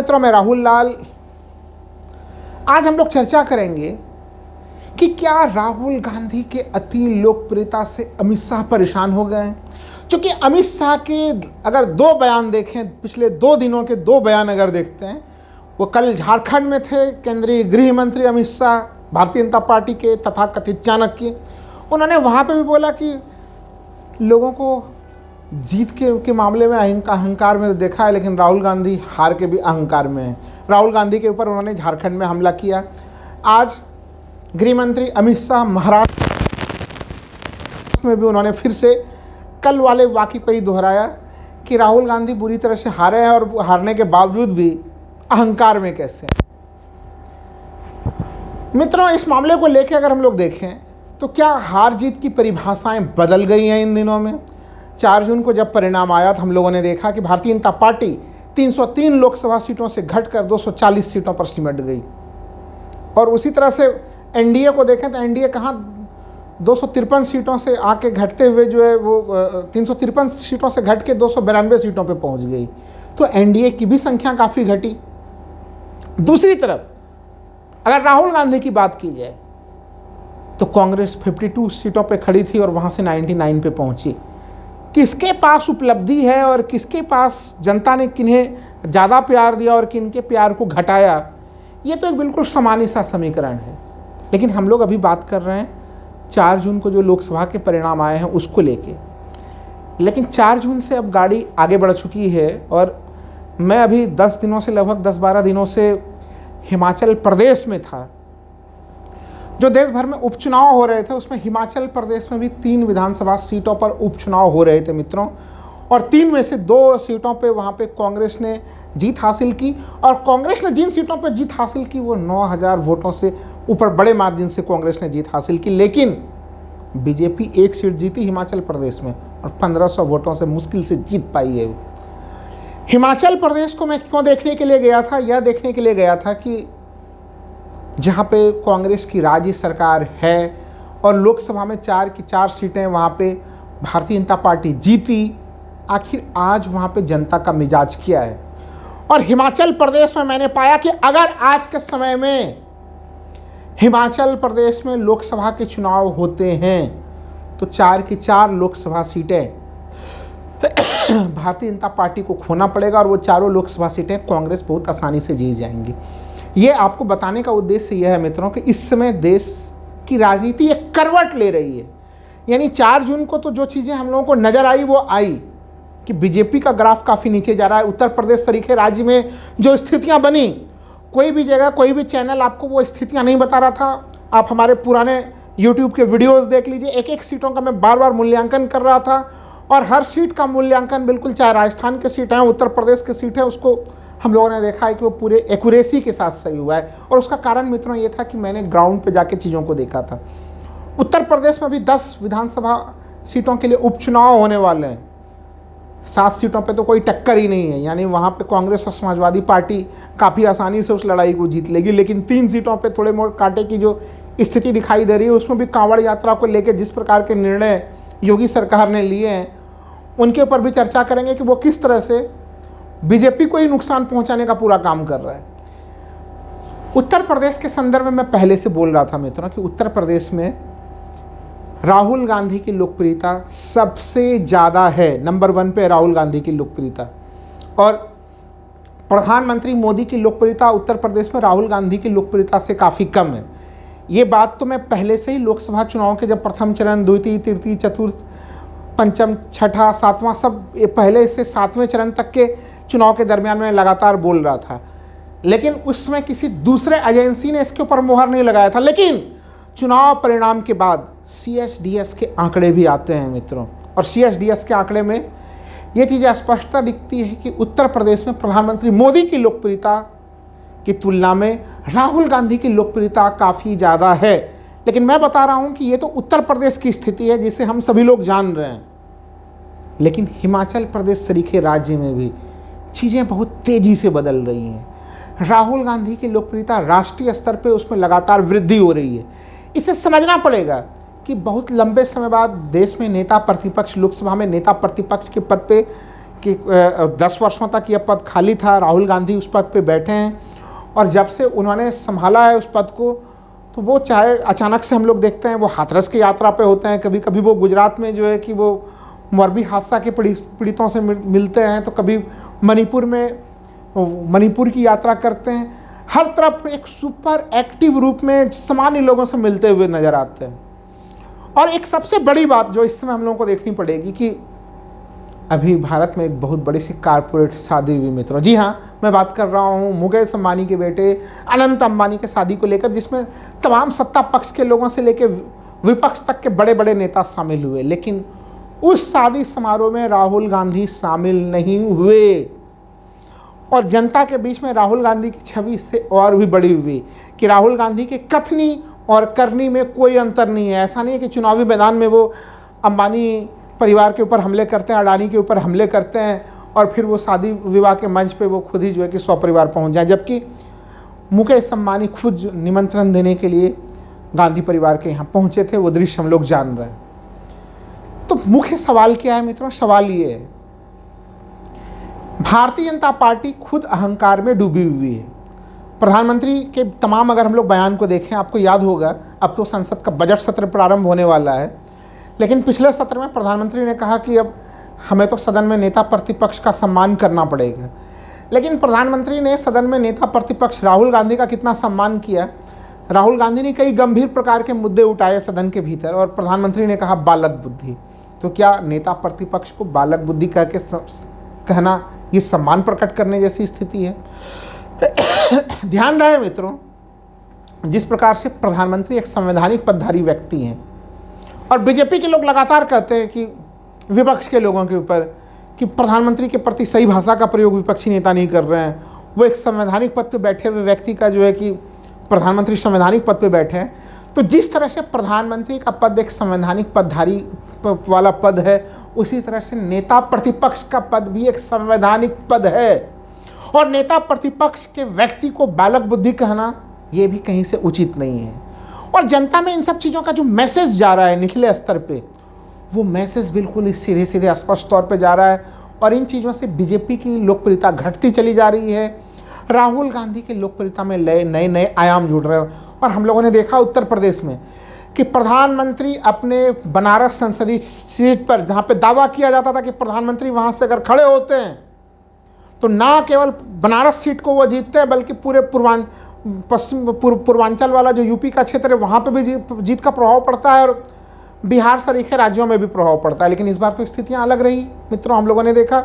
मित्रों, मैं राहुल लाल। आज हम लोग चर्चा करेंगे कि क्या राहुल गांधी के अति लोकप्रियता से अमित शाह परेशान हो गए हैं। क्योंकि अमित शाह के अगर दो बयान देखें, पिछले 2 दिनों के 2 बयान अगर देखते हैं, वो कल झारखंड में थे। केंद्रीय गृह मंत्री अमित शाह, भारतीय जनता पार्टी के तथाकथित चाणक्य, उन्होंने वहाँ पे भी बोला कि लोगों को जीत के मामले में अहंकार में देखा है, लेकिन राहुल गांधी हार के भी अहंकार में है। राहुल गांधी के ऊपर उन्होंने झारखंड में हमला किया। आज गृह मंत्री अमित शाह महाराष्ट्र में भी उन्होंने फिर से कल वाले वाक़े को ही दोहराया कि राहुल गांधी बुरी तरह से हारे हैं और हारने के बावजूद भी अहंकार में कैसे। मित्रों, इस मामले को लेकर अगर हम लोग देखें तो क्या हार जीत की परिभाषाएं बदल गई हैं इन दिनों में। 4 जून को जब परिणाम आया तो हम लोगों ने देखा कि भारतीय जनता पार्टी 303 लोकसभा सीटों से घटकर 240 सीटों पर सिमट गई। और उसी तरह से एनडीए को देखें तो एनडीए कहाँ 253 सीटों से आके घटते हुए जो है वो 353 सीटों से घट के 292 सीटों पे पहुंच गई। तो एनडीए की भी संख्या काफ़ी घटी। दूसरी तरफ अगर राहुल गांधी की बात की जाए तो कांग्रेस 52 सीटों पे खड़ी थी और वहाँ से 99 पे पहुँची। किसके पास उपलब्धि है और किसके पास जनता ने किन्हें ज़्यादा प्यार दिया और किनके प्यार को घटाया, ये तो एक बिल्कुल सामान्य सा समीकरण है। लेकिन हम लोग अभी बात कर रहे हैं 4 जून को जो लोकसभा के परिणाम आए हैं उसको लेके। लेकिन 4 जून से अब गाड़ी आगे बढ़ चुकी है और मैं अभी 10 दिनों से, लगभग 10-12 दिनों से हिमाचल प्रदेश में था। जो देश भर में उपचुनाव हो रहे थे उसमें हिमाचल प्रदेश में भी 3 विधानसभा सीटों पर उपचुनाव हो रहे थे मित्रों। और 3 में से 2 सीटों पे वहाँ पे कांग्रेस ने जीत हासिल की। और कांग्रेस ने जिन सीटों पे जीत हासिल की वो 9000 वोटों से ऊपर बड़े मार्जिन से कांग्रेस ने जीत हासिल की। लेकिन बीजेपी 1 सीट जीती हिमाचल प्रदेश में और 1500 वोटों से मुश्किल से जीत पाई है। हिमाचल प्रदेश को मैं क्यों देखने के लिए गया था? यह देखने के लिए गया था कि जहाँ पे कांग्रेस की राज्य सरकार है और लोकसभा में 4 की 4 सीटें वहाँ पे भारतीय जनता पार्टी जीती, आखिर आज वहाँ पे जनता का मिजाज क्या है। और हिमाचल प्रदेश में मैंने पाया कि अगर आज के समय में हिमाचल प्रदेश में लोकसभा के चुनाव होते हैं तो 4 की 4 लोकसभा सीटें भारतीय जनता पार्टी को खोना पड़ेगा और वो चारों लोकसभा सीटें कांग्रेस बहुत आसानी से जीत जाएंगी। ये आपको बताने का उद्देश्य यह है मित्रों कि इस समय देश की राजनीति एक करवट ले रही है। यानी 4 जून को तो जो चीज़ें हम लोगों को नज़र आई वो आई कि बीजेपी का ग्राफ काफ़ी नीचे जा रहा है। उत्तर प्रदेश सरीखे राज्य में जो स्थितियां बनी, कोई भी जगह कोई भी चैनल आपको वो स्थितियां नहीं बता रहा था। आप हमारे पुराने यूट्यूब के वीडियोज़ देख लीजिए, एक सीटों का मैं बार बार मूल्यांकन कर रहा था और हर सीट का मूल्यांकन बिल्कुल, चाहे राजस्थान की सीट है, उत्तर प्रदेश की सीट है, उसको हम लोगों ने देखा है कि वो पूरे एक्यूरेसी के साथ सही हुआ है। और उसका कारण मित्रों ये था कि मैंने ग्राउंड पे जाके चीज़ों को देखा था। उत्तर प्रदेश में भी 10 विधानसभा सीटों के लिए उपचुनाव होने वाले हैं। 7 सीटों पे तो कोई टक्कर ही नहीं है। यानी वहाँ पे कांग्रेस और समाजवादी पार्टी काफ़ी आसानी से उस लड़ाई को जीत लेगी। लेकिन 3 सीटों पे थोड़े मोड़ कांटे की जो स्थिति दिखाई दे रही है, उसमें भी कांवड़ यात्रा को लेकर जिस प्रकार के निर्णय योगी सरकार ने लिए हैं उनके ऊपर भी चर्चा करेंगे कि वो किस तरह से बीजेपी को ही नुकसान पहुंचाने का पूरा काम कर रहा है। उत्तर प्रदेश के संदर्भ में मैं पहले से बोल रहा था मित्रों कि उत्तर प्रदेश में राहुल गांधी की लोकप्रियता सबसे ज़्यादा है। नंबर 1 पे राहुल गांधी की लोकप्रियता। और प्रधानमंत्री मोदी की लोकप्रियता उत्तर प्रदेश में राहुल गांधी की लोकप्रियता से काफ़ी कम है। ये बात तो मैं पहले से ही लोकसभा चुनाव के जब प्रथम चरण, द्वितीय, तृतीय, चतुर्थ, पंचम, छठा, 7वां, सब ये पहले से 7वें चरण तक के चुनाव के दरमियान में लगातार बोल रहा था। लेकिन उस समय किसी दूसरे एजेंसी ने इसके ऊपर मुहर नहीं लगाया था। लेकिन चुनाव परिणाम के बाद CSDS के आंकड़े भी आते हैं मित्रों, और CSDS के आंकड़े में ये चीज़ स्पष्टता दिखती है कि उत्तर प्रदेश में प्रधानमंत्री मोदी की लोकप्रियता की तुलना में राहुल गांधी की लोकप्रियता काफ़ी ज़्यादा है। लेकिन मैं बता रहा हूँ कि ये तो उत्तर प्रदेश की स्थिति है जिसे हम सभी लोग जान रहे हैं। लेकिन हिमाचल प्रदेश सरीखे राज्य में भी चीज़ें बहुत तेज़ी से बदल रही हैं। राहुल गांधी की लोकप्रियता राष्ट्रीय स्तर पे उसमें लगातार वृद्धि हो रही है। इसे समझना पड़ेगा कि बहुत लंबे समय बाद देश में नेता प्रतिपक्ष, लोकसभा में नेता प्रतिपक्ष के पद पे कि 10 वर्षों तक यह पद खाली था, राहुल गांधी उस पद पे बैठे हैं और जब से उन्होंने संभाला है उस पद को, तो वो चाहे अचानक से हम लोग देखते हैं वो हाथरस की यात्रा पे होते हैं, कभी कभी वो गुजरात में जो है कि वो मोरबी हादसा के पीड़ितों से मिलते हैं, तो कभी मणिपुर की यात्रा करते हैं। हर तरफ एक सुपर एक्टिव रूप में सामान्य लोगों से मिलते हुए नजर आते हैं। और एक सबसे बड़ी बात जो इस समय हम लोगों को देखनी पड़ेगी कि अभी भारत में एक बहुत बड़ी सी कारपोरेट शादी हुई मित्रों। जी हाँ, मैं बात कर रहा हूँ मुकेश अंबानी के बेटे अनंत अंबानी के शादी को लेकर, जिसमें तमाम सत्ता पक्ष के लोगों से लेकर विपक्ष तक के बड़े बड़े नेता शामिल हुए, लेकिन उस शादी समारोह में राहुल गांधी शामिल नहीं हुए। और जनता के बीच में राहुल गांधी की छवि इससे और भी बड़ी हुई कि राहुल गांधी के कथनी और करनी में कोई अंतर नहीं है। ऐसा नहीं है कि चुनावी मैदान में वो अंबानी परिवार के ऊपर हमले करते हैं, अडानी के ऊपर हमले करते हैं और फिर वो शादी विवाह के मंच पे वो खुद ही जो है कि 100 परिवार पहुंच जाए, जबकि मुकेश अंबानी खुद निमंत्रण देने के लिए गांधी परिवार के यहाँ पहुंचे थे। वो दृश्य हम लोग जान रहे हैं। तो मुख्य सवाल क्या है मित्रों? सवाल ये है, भारतीय जनता पार्टी खुद अहंकार में डूबी हुई है। प्रधानमंत्री के तमाम अगर हम लोग बयान को देखें, आपको याद होगा अब तो संसद का बजट सत्र प्रारंभ होने वाला है, लेकिन पिछले सत्र में प्रधानमंत्री ने कहा कि अब हमें तो सदन में नेता प्रतिपक्ष का सम्मान करना पड़ेगा। लेकिन प्रधानमंत्री ने सदन में नेता प्रतिपक्ष राहुल गांधी का कितना सम्मान किया? राहुल गांधी ने कई गंभीर प्रकार के मुद्दे उठाए सदन के भीतर और प्रधानमंत्री ने कहा बालक बुद्धि। तो क्या नेता प्रतिपक्ष को बालक बुद्धि कह के कहना ये सम्मान प्रकट करने जैसी स्थिति है? ध्यान रहे मित्रों, जिस प्रकार से प्रधानमंत्री एक संवैधानिक पदधारी व्यक्ति हैं और बीजेपी के लोग लगातार कहते हैं कि विपक्ष के लोगों के ऊपर कि प्रधानमंत्री के प्रति सही भाषा का प्रयोग विपक्षी नेता नहीं कर रहे हैं, वो एक संवैधानिक पद पे बैठे हुए व्यक्ति का जो है कि प्रधानमंत्री संवैधानिक पद पे बैठे हैं, तो जिस तरह से प्रधानमंत्री का पद एक संवैधानिक पदधारी वाला पद है, उसी तरह से नेता प्रतिपक्ष का पद भी एक संवैधानिक पद है। और नेता प्रतिपक्ष के व्यक्ति को बालक बुद्धि कहना यह भी कहीं से उचित नहीं है। और जनता में इन सब चीज़ों का जो मैसेज जा रहा है निचले स्तर पे, वो मैसेज बिल्कुल सीधे सीधे स्पष्ट तौर पे जा रहा है और इन चीज़ों से बीजेपी की लोकप्रियता घटती चली जा रही है। राहुल गांधी की लोकप्रियता में नए नए आयाम जुड़ रहे हैं। और हम लोगों ने देखा उत्तर प्रदेश में कि प्रधानमंत्री अपने बनारस संसदीय सीट पर, जहाँ पे दावा किया जाता था कि प्रधानमंत्री वहाँ से अगर खड़े होते हैं तो ना केवल बनारस सीट को वो जीतते हैं बल्कि पूरे पूर्वांचल वाला जो यूपी का क्षेत्र है वहाँ पे भी जीत का प्रभाव पड़ता है और बिहार सरीखे राज्यों में भी प्रभाव पड़ता है। लेकिन इस बार तो स्थितियाँ अलग रही मित्रों। हम लोगों ने देखा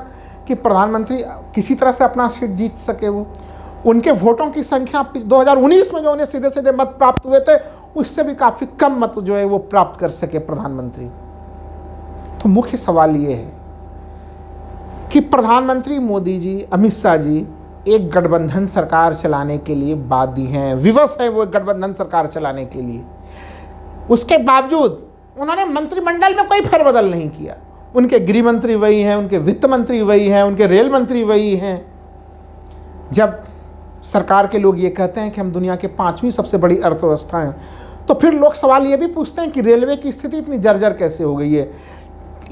कि प्रधानमंत्री किसी तरह से अपना सीट जीत सके। वो उनके वोटों की संख्या 2019 में जो उन्हें सीधे सीधे मत प्राप्त हुए थे उससे भी काफ़ी कम मत जो है वो प्राप्त कर सके प्रधानमंत्री। तो मुख्य सवाल ये है कि प्रधानमंत्री मोदी जी, अमित शाह जी एक गठबंधन सरकार चलाने के लिए बाध्य हैं, विवश है वो एक गठबंधन सरकार चलाने के लिए। उसके बावजूद उन्होंने मंत्रिमंडल में कोई फेरबदल नहीं किया। उनके गृह मंत्री वही हैं, उनके वित्त मंत्री वही हैं, उनके रेल मंत्री वही हैं। जब सरकार के लोग ये कहते हैं कि हम दुनिया के 5वीं सबसे बड़ी अर्थव्यवस्था हैं, तो फिर लोग सवाल ये भी पूछते हैं कि रेलवे की स्थिति इतनी जर्जर कैसे हो गई है,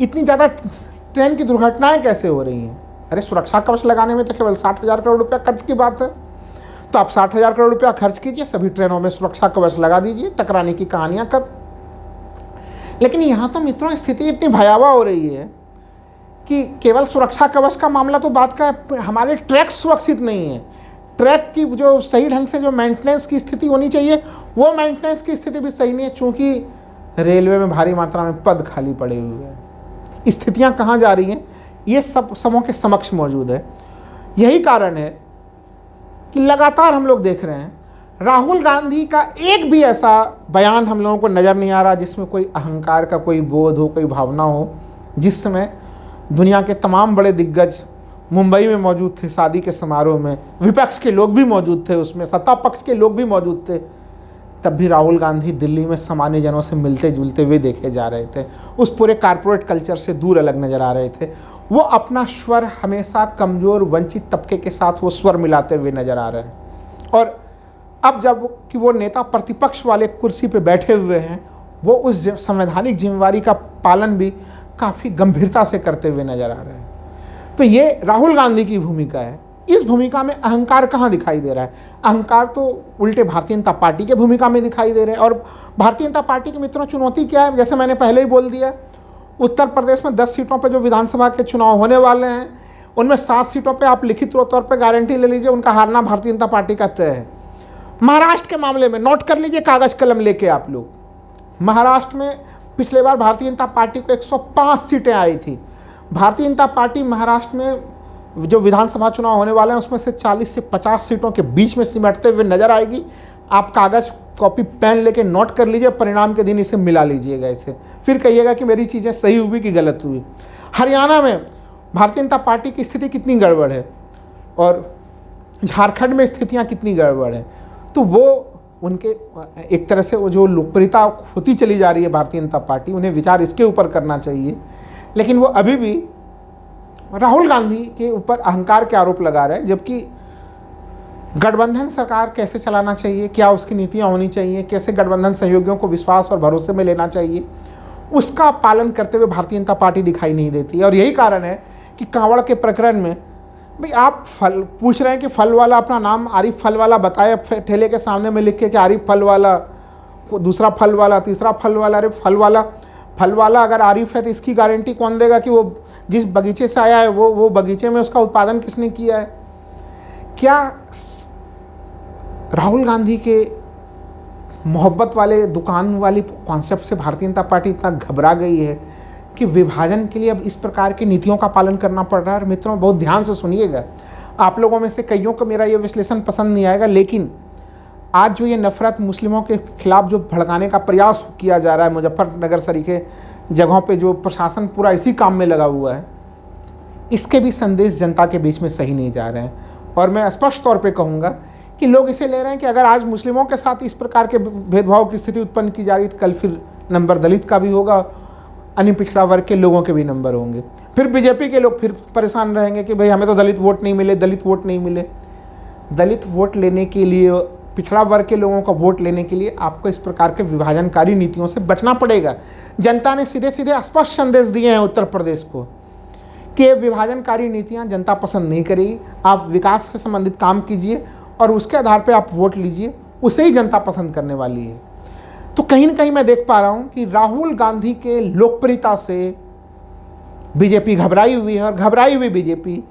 इतनी ज़्यादा ट्रेन की दुर्घटनाएं कैसे हो रही हैं? अरे सुरक्षा कवच लगाने में तो केवल 60,000 करोड़ रुपया खर्च की बात है। तो आप 60,000 करोड़ रुपया खर्च कीजिए, सभी ट्रेनों में सुरक्षा कवच लगा दीजिए, टकराने की कहानियाँ कर। लेकिन यहाँ तो मित्रों स्थिति इतनी भयावह हो रही है कि केवल सुरक्षा कवच का मामला तो बात का है, हमारे ट्रैक सुरक्षित नहीं है। ट्रैक की जो सही ढंग से जो मेंटेनेंस की स्थिति होनी चाहिए वो मेंटेनेंस की स्थिति भी सही नहीं है, चूँकि रेलवे में भारी मात्रा में पद खाली पड़े हुए हैं। स्थितियाँ कहाँ जा रही हैं ये सब सबों के समक्ष मौजूद है। यही कारण है कि लगातार हम लोग देख रहे हैं राहुल गांधी का एक भी ऐसा बयान हम लोगों को नज़र नहीं आ रहा जिसमें कोई अहंकार का कोई बोध हो, कोई भावना हो। जिस समय दुनिया के तमाम बड़े दिग्गज मुंबई में मौजूद थे शादी के समारोह में, विपक्ष के लोग भी मौजूद थे, उसमें सत्ता पक्ष के लोग भी मौजूद थे, तब भी राहुल गांधी दिल्ली में सामान्य जनों से मिलते जुलते हुए देखे जा रहे थे। उस पूरे कारपोरेट कल्चर से दूर अलग नज़र आ रहे थे। वो अपना स्वर हमेशा कमज़ोर वंचित तबके के साथ वो स्वर मिलाते हुए नज़र आ रहे हैं। और अब जब कि वो नेता प्रतिपक्ष वाले कुर्सी पे बैठे हुए हैं, वो उस संवैधानिक जिम्मेवारी का पालन भी काफ़ी गंभीरता से करते हुए नज़र आ रहे हैं। तो ये राहुल गांधी की भूमिका है। इस भूमिका में अहंकार कहाँ दिखाई दे रहा है? अहंकार तो उल्टे भारतीय जनता पार्टी के भूमिका में दिखाई दे रहे हैं। और भारतीय जनता पार्टी की मित्रों चुनौती क्या है? जैसे मैंने पहले ही बोल दिया, उत्तर प्रदेश में 10 सीटों पर जो विधानसभा के चुनाव होने वाले हैं, उनमें 7 सीटों पर आप लिखित तौर पर गारंटी ले लीजिए उनका हारना भारतीय जनता पार्टी का तय है। महाराष्ट्र के मामले में नोट कर लीजिए, कागज कलम लेके आप लोग, महाराष्ट्र में पिछले बार भारतीय जनता पार्टी को 105 सीटें आई थी। भारतीय जनता पार्टी महाराष्ट्र में जो विधानसभा चुनाव होने वाले हैं उसमें से 40 से 50 सीटों के बीच में सिमटते हुए नजर आएगी। आप कागज कॉपी पेन लेके नोट कर लीजिए, परिणाम के दिन इसे मिला लीजिएगा, इसे फिर कहिएगा कि मेरी चीज़ें सही हुई कि गलत हुई। हरियाणा में भारतीय जनता पार्टी की स्थिति कितनी गड़बड़ है और झारखंड में स्थितियाँ कितनी गड़बड़ है, तो वो उनके एक तरह से वो जो लोकप्रियता होती चली जा रही है भारतीय जनता पार्टी, उन्हें विचार इसके ऊपर करना चाहिए। लेकिन वो अभी भी राहुल गांधी के ऊपर अहंकार के आरोप लगा रहे हैं, जबकि गठबंधन सरकार कैसे चलाना चाहिए, क्या उसकी नीतियां होनी चाहिए, कैसे गठबंधन सहयोगियों को विश्वास और भरोसे में लेना चाहिए, उसका पालन करते हुए भारतीय जनता पार्टी दिखाई नहीं देती है। और यही कारण है कि कांवड़ के प्रकरण में भाई आप फल पूछ रहे हैं कि फल वाला अपना नाम आरिफ फल वाला बताए, ठेले के सामने में लिख के कि आरिफ फल वाला, दूसरा फल वाला, तीसरा फल वाला। अरे फल वाला अगर आरिफ है तो इसकी गारंटी कौन देगा कि वो जिस बगीचे से आया है वो बगीचे में उसका उत्पादन किसने किया है? क्या राहुल गांधी के मोहब्बत वाले दुकान वाली कॉन्सेप्ट से भारतीय जनता पार्टी इतना घबरा गई है कि विभाजन के लिए अब इस प्रकार की नीतियों का पालन करना पड़ रहा है? और मित्रों बहुत ध्यान से सुनिएगा, आप लोगों में से कईयों को मेरा ये विश्लेषण पसंद नहीं आएगा, लेकिन आज जो ये नफरत मुस्लिमों के खिलाफ जो भड़काने का प्रयास किया जा रहा है मुजफ्फरनगर सरीखे जगहों पे, जो प्रशासन पूरा इसी काम में लगा हुआ है, इसके भी संदेश जनता के बीच में सही नहीं जा रहे हैं। और मैं स्पष्ट तौर पे कहूँगा कि लोग इसे ले रहे हैं कि अगर आज मुस्लिमों के साथ इस प्रकार के भेदभाव की स्थिति उत्पन्न की जा रही है तो कल फिर नंबर दलित का भी होगा, अन्य पिछड़ा वर्ग के लोगों के भी नंबर होंगे। फिर बीजेपी के लोग फिर परेशान रहेंगे कि भाई हमें तो दलित वोट नहीं मिले, दलित वोट नहीं मिले। दलित वोट लेने के लिए, पिछड़ा वर्ग के लोगों का वोट लेने के लिए आपको इस प्रकार के विभाजनकारी नीतियों से बचना पड़ेगा। जनता ने सीधे सीधे स्पष्ट संदेश दिए हैं उत्तर प्रदेश को कि विभाजनकारी नीतियां जनता पसंद नहीं करेगी। आप विकास से संबंधित काम कीजिए और उसके आधार पर आप वोट लीजिए, उसे ही जनता पसंद करने वाली है। तो कहीं ना कहीं मैं देख पा रहा हूं कि राहुल गांधी के लोकप्रियता से बीजेपी घबराई हुई है और घबराई हुई बीजेपी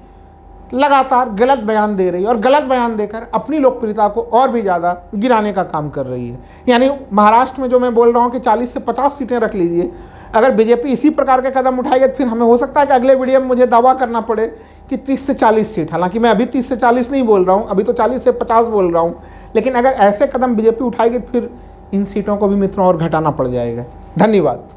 लगातार गलत बयान दे रही है और गलत बयान देकर अपनी लोकप्रियता को और भी ज़्यादा गिराने का काम कर रही है। यानी महाराष्ट्र में जो मैं बोल रहा हूं कि 40 से 50 सीटें रख लीजिए, अगर बीजेपी इसी प्रकार के कदम उठाएगी तो फिर हमें हो सकता है कि अगले वीडियो में मुझे दावा करना पड़े कि 30 से 40 सीट, हालांकि मैं अभी 30 से 40 नहीं बोल रहा हूँ, अभी तो 40 से 50 बोल रहा हूँ, लेकिन अगर ऐसे कदम बीजेपी उठाएगी तो फिर इन सीटों को भी मित्रों और घटाना पड़ जाएगा। धन्यवाद।